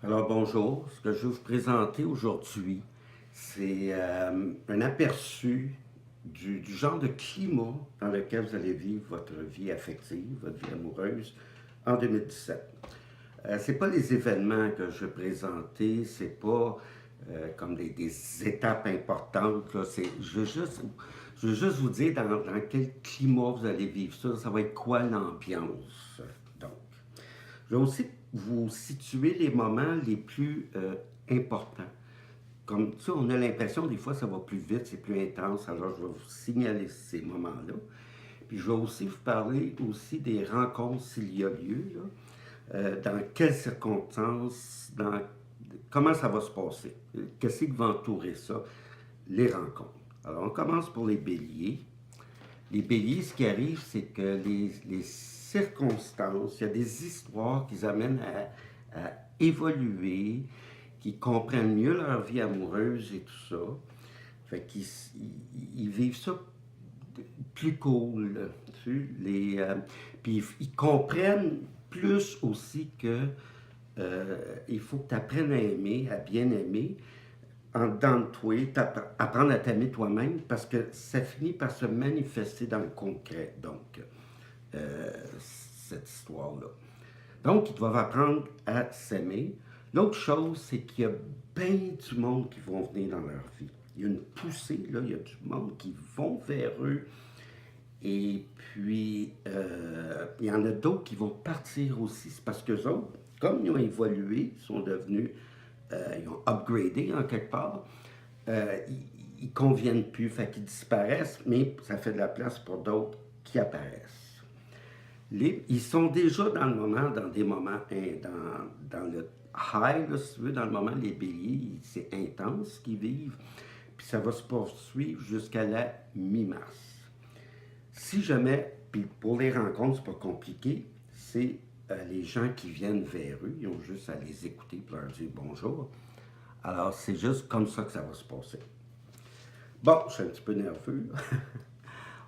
Alors bonjour, ce que je vais vous présenter aujourd'hui, c'est un aperçu du genre de climat dans lequel vous allez vivre votre vie affective, votre vie amoureuse en 2017. C'est pas les événements que je vais présenter, c'est pas comme des étapes importantes, là. Je veux juste vous dire dans quel climat vous allez vivre ça, ça va être quoi l'ambiance. Donc, je vais aussi vous situer les moments les plus importants. Comme ça, on a l'impression des fois ça va plus vite, c'est plus intense, alors je vais vous signaler ces moments-là. Puis je vais aussi vous parler aussi des rencontres s'il y a lieu, là, dans quelles circonstances, comment ça va se passer, qu'est-ce qui va entourer ça, les rencontres. Alors on commence pour les béliers. Les béliers, ce qui arrive, c'est que les circonstances, il y a des histoires qui amènent à évoluer, qui comprennent mieux leur vie amoureuse et tout ça. Fait qu'ils ils vivent ça plus cool. Puis ils comprennent plus aussi que il faut que tu apprennes à aimer, à bien aimer, en dedans de toi, apprendre à t'aimer toi-même, parce que ça finit par se manifester dans le concret, donc, cette histoire-là. Donc, ils doivent apprendre à s'aimer. L'autre chose, c'est qu'il y a bien du monde qui vont venir dans leur vie. Il y a une poussée, là, il y a du monde qui vont vers eux. Et puis, il y en a d'autres qui vont partir aussi. C'est parce qu'eux autres, comme ils ont évolué, ils sont devenus, ils ont upgradé en quelque part, ils ne conviennent plus, fait qu'ils disparaissent, mais ça fait de la place pour d'autres qui apparaissent. Ils sont déjà dans le moment, dans des moments, dans le high, là, si tu veux, dans le moment, les béliers, c'est intense ce qu'ils vivent, puis ça va se poursuivre jusqu'à la mi-mars. Si jamais, puis pour les rencontres, c'est pas compliqué, c'est les gens qui viennent vers eux, ils ont juste à les écouter pour leur dire bonjour. Alors, c'est juste comme ça que ça va se passer. Bon, je suis un petit peu nerveux.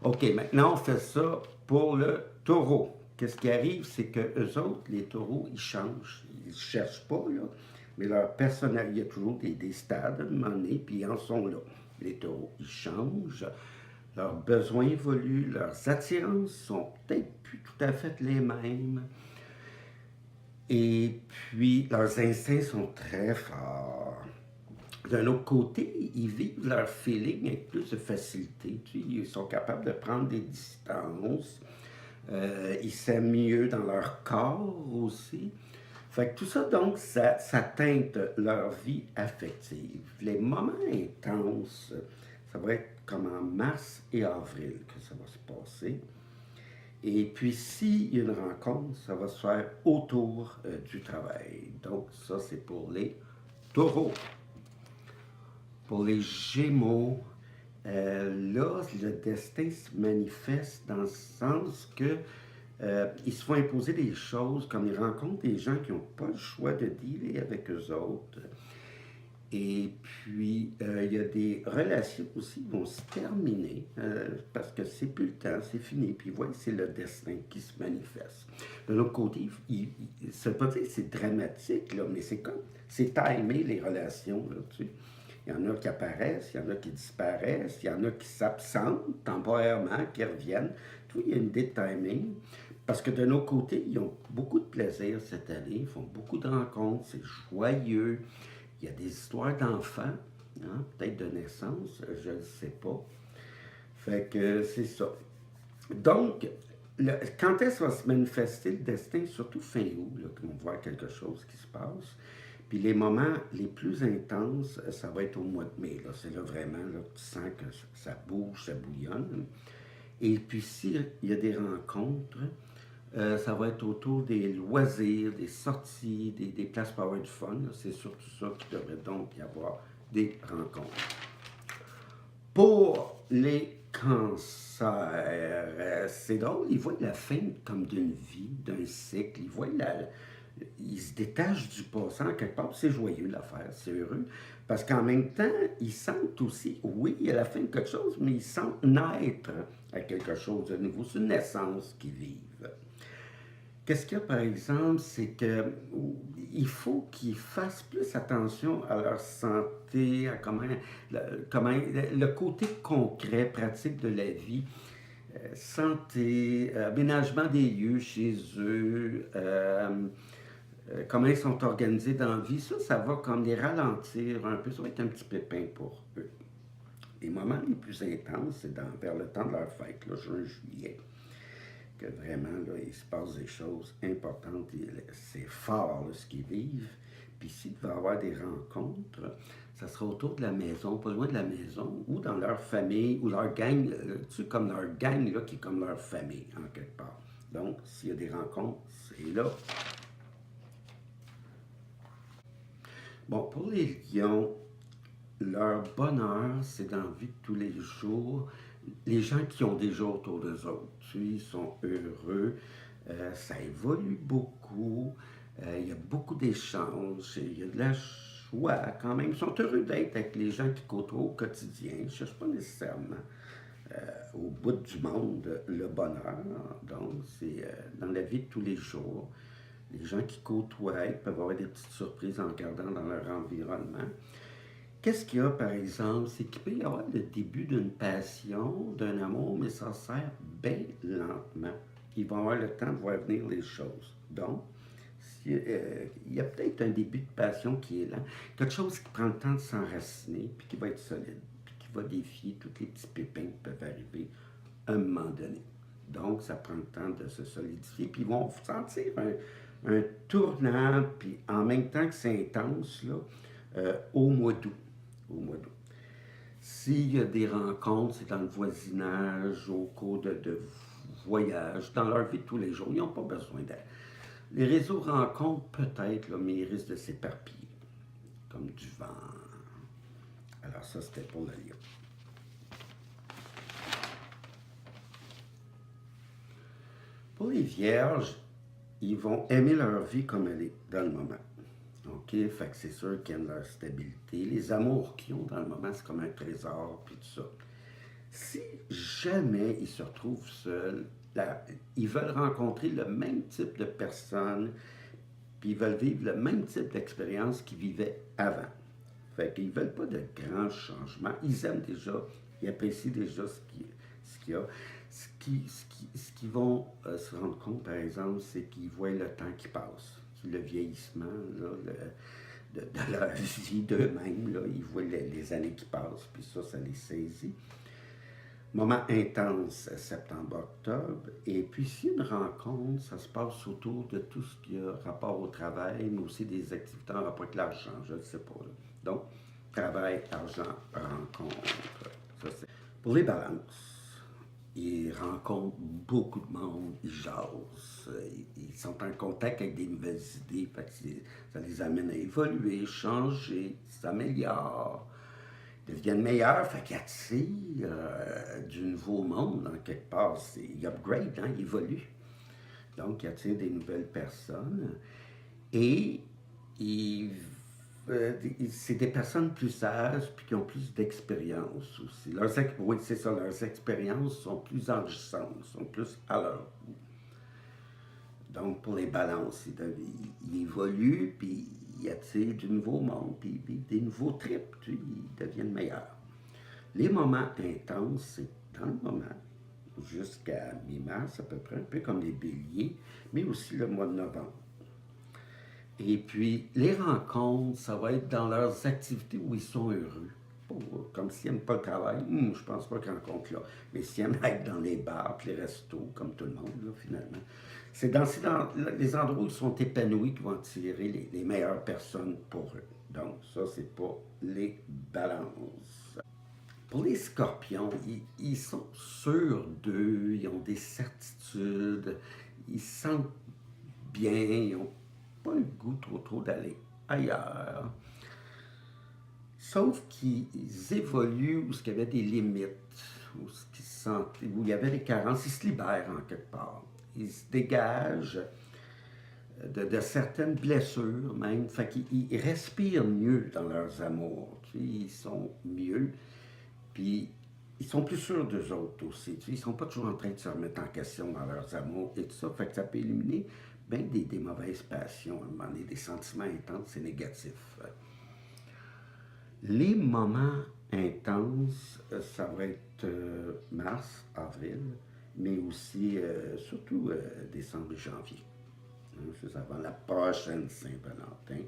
OK, maintenant, on fait ça pour le taureau. Qu'est-ce qui arrive, c'est que eux autres, les taureaux, ils changent. Ils ne cherchent pas, là, mais leur personnalité, il y a toujours des stades à un moment donné, puis ils en sont là. Les taureaux, ils changent. Leurs besoins évoluent, leurs attirances sont peut-être plus tout à fait les mêmes. Et puis, leurs instincts sont très forts. D'un autre côté, ils vivent leur feeling avec plus de facilité. Tu sais, ils sont capables de prendre des distances. Ils s'aiment mieux dans leur corps aussi. Fait que tout ça, donc, ça teinte leur vie affective. Les moments intenses, ça va être comme en mars et avril que ça va se passer. Et puis, s'il y a une rencontre, ça va se faire autour du travail. Donc, ça, c'est pour les taureaux. Pour les Gémeaux, là, le destin se manifeste dans le sens que ils se font imposer des choses, comme ils rencontrent des gens qui n'ont pas le choix de dealer avec eux autres. Et puis, il y a des relations aussi qui vont se terminer parce que c'est plus le temps, c'est fini. Puis, voilà, c'est le destin qui se manifeste. De l'autre côté, ça ne veut pas dire que c'est dramatique, là, mais c'est comme, c'est timé les relations, là, tu sais. Il y en a qui apparaissent, il y en a qui disparaissent, il y en a qui s'absentent temporairement, qui reviennent. Tout, il y a une idée de timing. Parce que de nos côtés, ils ont beaucoup de plaisir cette année, ils font beaucoup de rencontres, c'est joyeux. Il y a des histoires d'enfants, hein, peut-être de naissance, je ne sais pas. Fait que c'est ça. Donc, quand est-ce que va se manifester le destin, surtout fin août, là, qu'on va voir quelque chose qui se passe. Puis les moments les plus intenses, ça va être au mois de mai. Là. C'est là vraiment, là, tu sens que ça bouge, ça bouillonne. Et puis s'il y a des rencontres, ça va être autour des loisirs, des sorties, des places pour avoir du fun. C'est surtout ça qu'il devrait donc y avoir des rencontres. Pour les cancers, c'est drôle, ils voient la fin comme d'une vie, d'un cycle. Ils se détachent du passant quelque part. C'est joyeux l'affaire, c'est heureux. Parce qu'en même temps, ils sentent aussi, oui, il y a la fin de quelque chose, mais ils sentent naître à quelque chose de nouveau. C'est une naissance qu'ils vivent. Qu'est-ce qu'il y a, par exemple, c'est que il faut qu'ils fassent plus attention à leur santé, à le côté concret, pratique de la vie, santé, aménagement des lieux chez eux, comment ils sont organisés dans la vie. Ça va comme les ralentir un peu. Ça va être un petit pépin pour eux. Les moments les plus intenses, c'est vers le temps de leur fête, là, juin, juillet, que vraiment, là, il se passe des choses importantes. C'est fort, là, ce qu'ils vivent. Puis s'il devait y avoir des rencontres, ça sera autour de la maison, pas loin de la maison, ou dans leur famille, ou leur gang, tu sais, comme leur gang, là, qui est comme leur famille, en quelque part. Donc, s'il y a des rencontres, c'est là. Bon, pour les lions, leur bonheur, c'est dans la vie de tous les jours. Les gens qui ont déjà autour d'eux autres, tu sais, ils sont heureux. Ça évolue beaucoup. Il y a beaucoup d'échanges. Il y a de la joie quand même. Ils sont heureux d'être avec les gens qui côtoient au quotidien. Ils ne cherchent pas nécessairement au bout du monde le bonheur. Donc, c'est dans la vie de tous les jours. Les gens qui côtoient peuvent avoir des petites surprises en regardant dans leur environnement. Qu'est-ce qu'il y a, par exemple, c'est qu'il peut y avoir le début d'une passion, d'un amour, mais ça se sert bien lentement. Ils vont avoir le temps de voir venir les choses. Donc, il y a peut-être un début de passion qui est lent, quelque chose qui prend le temps de s'enraciner, puis qui va être solide, puis qui va défier tous les petits pépins qui peuvent arriver à un moment donné. Donc, ça prend le temps de se solidifier, puis ils vont sentir un tournant, puis en même temps que c'est intense, là, au mois d'août. Au mois d'août. S'il y a des rencontres, c'est dans le voisinage, au cours de voyages, dans leur vie de tous les jours. Ils n'ont pas besoin d'aide. Les réseaux rencontrent peut-être, là, mais ils risquent de s'éparpiller, comme du vent. Alors ça, c'était pour le lion. Pour les vierges, ils vont aimer leur vie comme elle est dans le moment. OK? Fait que c'est sûr qu'ils aiment leur stabilité. Les amours qu'ils ont dans le moment, c'est comme un trésor, puis tout ça. Si jamais ils se retrouvent seuls, là, ils veulent rencontrer le même type de personnes, puis ils veulent vivre le même type d'expérience qu'ils vivaient avant. Fait qu'ils ne veulent pas de grands changements. Ils aiment déjà, ils apprécient déjà ce qu'il y a. Ce qu'ils vont se rendre compte, par exemple, c'est qu'ils voient le temps qui passe. Le vieillissement là, de leur vie d'eux-mêmes. Là. Ils voient les années qui passent, puis ça les saisit. Moment intense, septembre-octobre. Et puis, si une rencontre, ça se passe autour de tout ce qui a rapport au travail, mais aussi des activités en rapport avec l'argent, je ne sais pas. Là. Donc, travail, argent, rencontre. Ça, c'est... Pour les balances, ils rencontrent beaucoup de monde, ils jasent, ils sont en contact avec des nouvelles idées, fait que ça les amène à évoluer, changer, s'améliorent, deviennent meilleurs, fait qu'ils attirent du nouveau monde en quelque part. Ils upgrade, hein, ils évoluent. Donc, ils attirent des nouvelles personnes et ils c'est des personnes plus sages puis qui ont plus d'expérience aussi. Oui, c'est ça, leurs expériences sont plus enrichissantes, sont plus à leur goût. Donc, pour les balances, ils évoluent, puis ils attirent du nouveau monde, puis ils vivent des nouveaux trips, puis ils deviennent meilleurs. Les moments intenses, c'est dans le moment, jusqu'à mi-mars à peu près, un peu comme les béliers, mais aussi le mois de novembre. Et puis, les rencontres, ça va être dans leurs activités où ils sont heureux. Comme s'ils n'aiment pas le travail, je pense pas qu'ils rencontrent là. Mais s'ils aiment être dans les bars, les restos, comme tout le monde, là, finalement. C'est dans les endroits où ils sont épanouis qu'ils vont attirer les meilleures personnes pour eux. Donc, ça, c'est pas les balances. Pour les scorpions, ils sont sûrs d'eux, ils ont des certitudes, ils se sentent bien, ils n'ont pas le goût trop d'aller ailleurs. Sauf qu'ils évoluent où il y avait des limites, où il y avait des carences, ils se libèrent en quelque part. Ils se dégagent de certaines blessures même, fait qu'ils respirent mieux dans leurs amours, tu sais, ils sont mieux, puis ils sont plus sûrs d'eux autres aussi, tu sais, ils sont pas toujours en train de se remettre en question dans leurs amours et tout ça, fait que ça peut éliminer bien des mauvaises passions, à un moment donné, des sentiments intenses et négatifs. Les moments intenses, ça va être mars, avril, mais aussi, surtout décembre et janvier. Hein, juste avant la prochaine Saint-Valentin.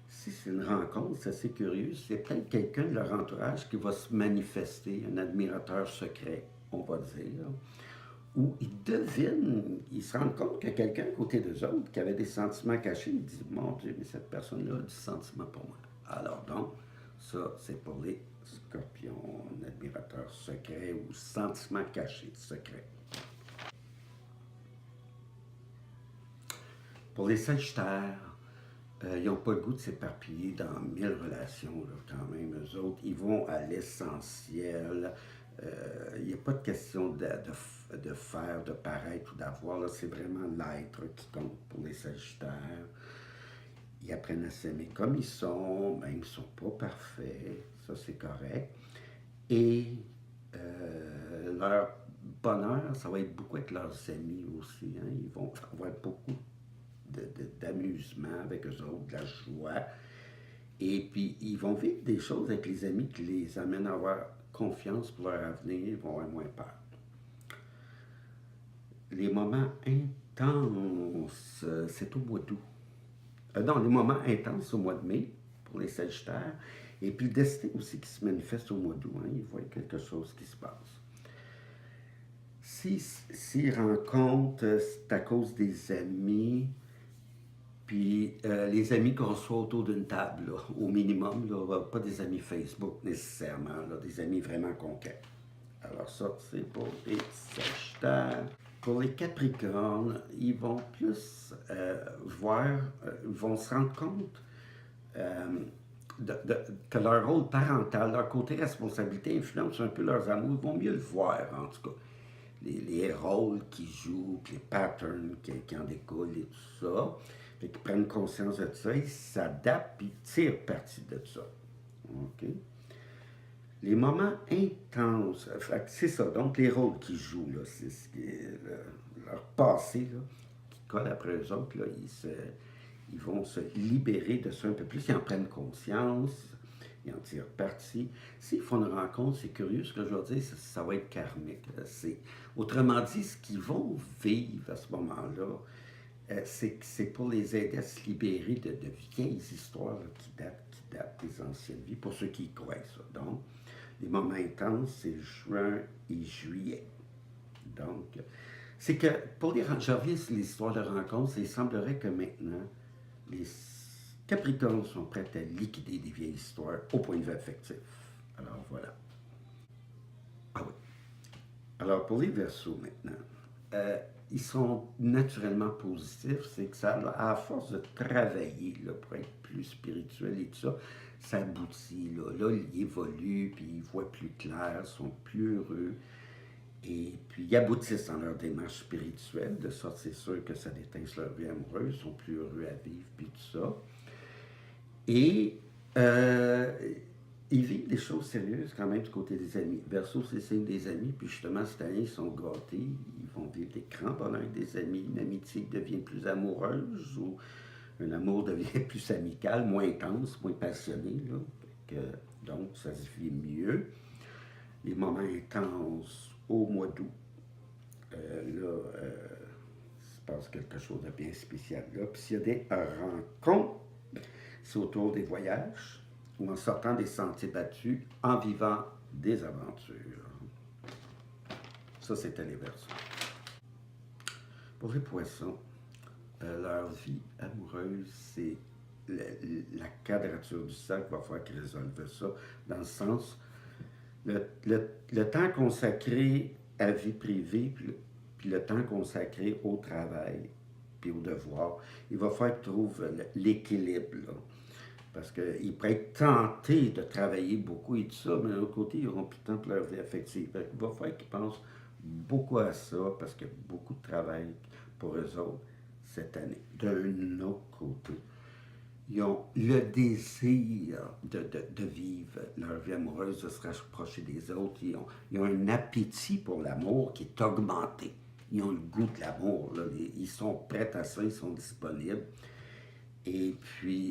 Si c'est une rencontre, c'est assez curieux, c'est peut-être quelqu'un de leur entourage qui va se manifester, un admirateur secret, on va dire, où ils devinent, ils se rendent compte qu'il y a quelqu'un à côté d'eux autres qui avait des sentiments cachés. Ils disent, mon Dieu, mais cette personne-là a du sentiment pour moi. Alors donc, ça, c'est pour les scorpions, un admirateur secret ou sentiment caché, secret. Pour les sagittaires, ils n'ont pas le goût de s'éparpiller dans 1000 relations, là, quand même. Eux autres, ils vont à l'essentiel. Il n'y a pas de question de faire, de paraître ou d'avoir. C'est vraiment l'être qui compte pour les sagittaires. Ils apprennent à s'aimer comme ils sont, même s'ils ne sont pas parfaits. Ça, c'est correct. Et leur bonheur, ça va être beaucoup avec leurs amis aussi. Hein. Ils vont avoir beaucoup d'amusement avec eux autres, de la joie. Et puis, ils vont vivre des choses avec les amis qui les amènent à avoir confiance pour leur avenir, ils vont avoir moins peur. Les moments intenses, c'est au mois d'août. Non, les moments intenses, c'est au mois de mai pour les Sagittaires. Et puis le destin aussi qui se manifeste au mois d'août. Hein, ils voient quelque chose qui se passe. S'ils rencontrent, c'est à cause des amis, puis les amis qu'on soit autour d'une table, là, au minimum, là, pas des amis Facebook nécessairement, là, des amis vraiment concrets. Alors ça, c'est pour les Sagittaires. Pour les Capricornes, ils vont plus ils vont se rendre compte que leur rôle parental, leur côté responsabilité influence un peu leurs amours. Ils vont mieux le voir, en tout cas. Les rôles qu'ils jouent, les patterns qui en découlent et tout ça. Fait qu'ils prennent conscience de ça, ils s'adaptent et ils tirent parti de ça. OK? Les moments intenses, c'est ça, donc les rôles qu'ils jouent, là, c'est ce qui est leur passé, là, qui colle après eux autres, là, ils vont se libérer de ça un peu plus, ils en prennent conscience, ils en tirent parti. S'ils font une rencontre, c'est curieux, ce que je veux dire, ça va être karmique. Autrement dit, ce qu'ils vont vivre à ce moment-là, c'est pour les aider à se libérer de vieilles histoires là, qui datent des anciennes vies, pour ceux qui y croient ça. Donc, les moments intenses, c'est juin et juillet. Donc, c'est que pour je reviens sur l'histoire de rencontre, il semblerait que maintenant, les Capricornes sont prêts à liquider des vieilles histoires au point de vue affectif. Alors voilà. Ah oui. Alors pour les Verseaux maintenant, ils sont naturellement positifs, c'est que ça, à force de travailler là, pour être plus spirituel et tout ça, ça aboutit. Là ils évoluent, puis ils voient plus clair, sont plus heureux. Et puis, ils aboutissent dans leur démarche spirituelle, de sorte, c'est sûr que ça déteinte leur vie amoureuse, ils sont plus heureux à vivre, puis tout ça. Et ils vivent des choses sérieuses quand même du côté des amis. Verseau, c'est signe des amis, puis justement, cette année, ils sont gâtés, ils vont vivre des grands bonheurs avec des amis, une amitié devient plus amoureuse, ou un amour devient plus amical, moins intense, moins passionné, là. Donc, ça se vit mieux. Les moments intenses au mois d'août, il se passe quelque chose de bien spécial là. Puis s'il y a des rencontres, c'est autour des voyages ou en sortant des sentiers battus, en vivant des aventures. Ça, c'était les Verseaux. Pour les Poissons, leur vie amoureuse, c'est la quadrature du cercle, il va falloir qu'ils résolvent ça, dans le sens, le temps consacré à la vie privée, puis le temps consacré au travail, puis au devoir, il va falloir qu'ils trouvent l'équilibre, là. Parce qu'ils pourraient être tentés de travailler beaucoup et tout ça, mais d'un autre côté, ils n'auront plus de temps pour leur vie affective. Il va falloir qu'ils pensent beaucoup à ça, parce qu'il y a beaucoup de travail pour eux autres cette année. D'un autre côté, ils ont le désir de vivre leur vie amoureuse, de se rapprocher des autres. Ils ont un appétit pour l'amour qui est augmenté. ils ont le goût de l'amour, là. Ils sont prêts à ça, ils sont disponibles. Et puis,